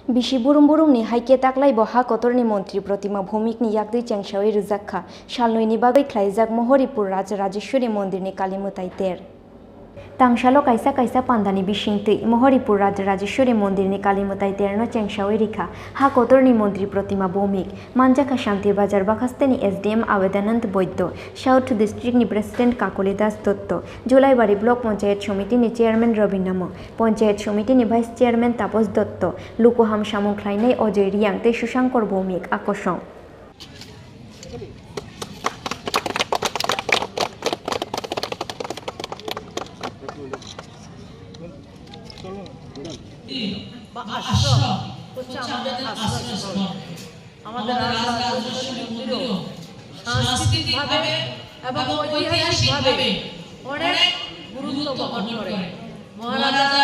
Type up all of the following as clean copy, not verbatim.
Bishi burum-burumni haike taklai bo ha kotorni Mantri Pratima Bhowmikni Yaktwi Chengsawi Rwjakha shalnoini bagai khlaijak Mahuripur Rajeshwari Mandirni kali Mwtai ter. Tangshalo kaisa pandani bisingtwi Mahuripur Rajeshwari Mandirni kali Mwtai terno Chengsawi rikha ha kotorni Mantri Pratima Bhowmik Rwjakha Shanti Bazar Bakhasteni SDM Awedanant Boiddo South District ni President Kakoli Das Dotto Julaibari Block Panchayat Samiti ni Chairman Robin Namo Panchayat Samiti ni Vice Chairman Tapos Dotto Lukuham Samung Khlainai Ojay Riang te Sushankor Bhowmik Akoshong আমাদের রাজরাজেশ্বরী মন্দির সাংস্কৃতিকভাবে এবং ঐতিহাসিকভাবে অনেক গুরুত্ব বহন করে। মহারাজা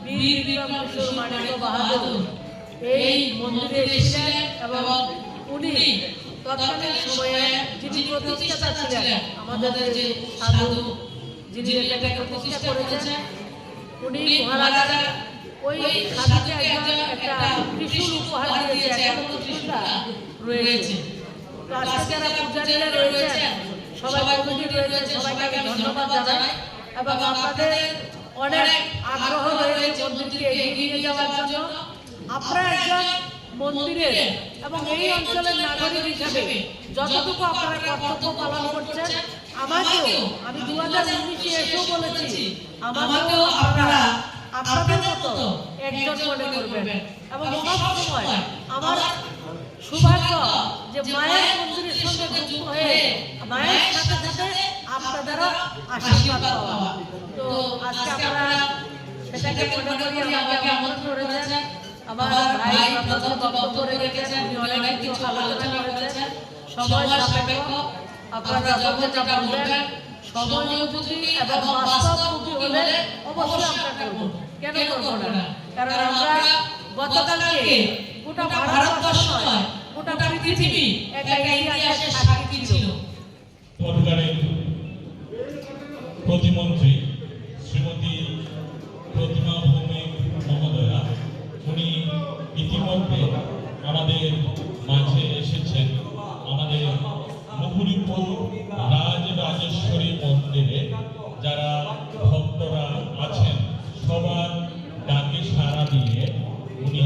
বীর বিক্রম কিশোর মানিক্য বাহাদুর এই মন্দিরে এসেছিলেন এবং উনি তৎকালীন সময়ে যিনি প্রতিষ্ঠাতা ছিলেন আমাদের যে সাধু যিনি এটাকে প্রতিষ্ঠা করেছেন উনি মহারাজা ওই সাধুকে একটা ত্রিশূল উপহার দিয়েছে, এখনো ত্রিশূলটা রয়েছে। তো আজকে যারা পূজারীরা রয়েছেন সবাই কমিটি রয়েছে, সবাইকে আমি ধন্যবাদ জানাই এবং আপনাদের অনেক আগ্রহ রয়েছে মন্দিরকে এগিয়ে নিয়ে যাওয়ার জন্য। আপনারা একজন মন্দিরের এবং এই অঞ্চলের নাগরিক হিসাবে যতটুকু আপনারা কর্তব্য পালন করছেন আমাকেও আমি 2019-এ এসেও বলেছি আমাকেও আপনারা আপনাদের মতো একজন মনে করবেন এবং সবসময় আমার সৌভাগ্য যে মায়ের মন্দিরের সঙ্গে যুক্ত হয়ে মায়ের সাথে সাথে আপনাদেরও আশীর্বাদ পাওয়া। তো আজকে আপনারা সেটাকে মনে করি আমাকে আমন্ত্রণ করেছেন। আমার ভাই বক্তব্য রেখেছেন, উনি অনেক কিছু আলোচনা করেছেন। সময় সাপেক্ষ আপনারা যেটা বলবেন সময়োপযোগী এবং বাস্তবমুখী হলে অবশ্যই আমরা করব। কেন করব না? কারণ আমরা গতকালকে গোটা ভারতবর্ষ নয় গোটা পৃথিবী একটা ইতিহাসের সাক্ষী ছিল। সরকারের প্রতিমন্ত্রী শ্রীমতী প্রতিমা ভৌমিক মহোদয়া উনি ইতিমধ্যে আমাদের মাঝে এসেছেন। আমাদের মহুরিপুর রাজরাজেশ্বরী মন্দিরে যারা ভক্তরা আছেন সবার ডাকে সাড়া দিয়ে উনি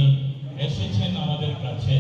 এসেছেন আমাদের কাছে।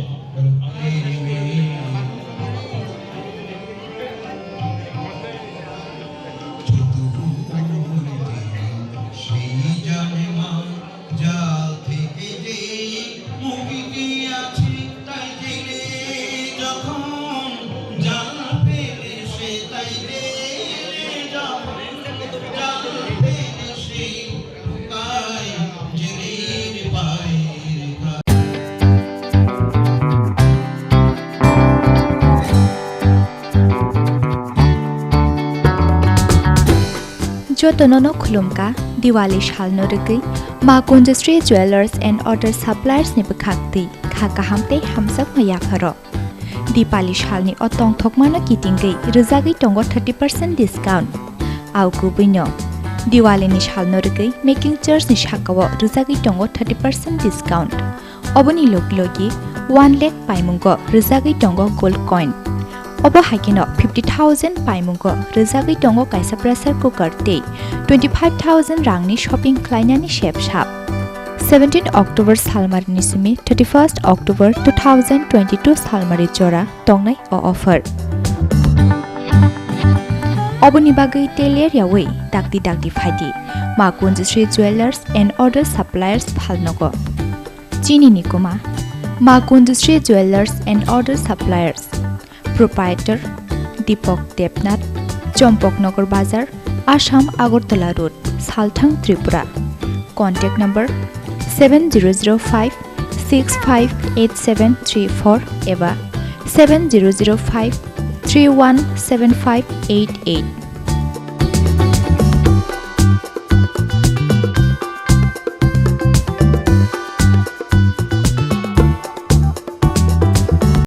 Jotonono khulumka Diwali shalno rugui ma Chengsawi Jewelers and Other Suppliers ni bekhakti khakahamte hamsak maya kharo Diwali shalni otong thokmano kitingei Rwjakha tongo 30% discount au kubino Diwali ni shalno rugui making charge ni shakawo Rwjakha tongo 30% discount oboni loklogi 1 lakh paimungo Rwjakha tongo gold coin Obo haikino 50,000 paimungo Rwjakha tongo kaisa pressure cooker te 25,000 rangni shopping khlainani shape shop 17 October salmarni simi 31st October 2022 salmari jora tongnai o offer Oboni bagai teler yawi dakti phaidi ma Chengsawi Jewelers and Other Suppliers phalnogo Chini nikoma ma Chengsawi Jewelers and Other Suppliers Proprietor Deepak Debnath Champaknagar Bazar Assam Agartala Road Salthang Tripura Contact number 7005 658734 eva 7005 317588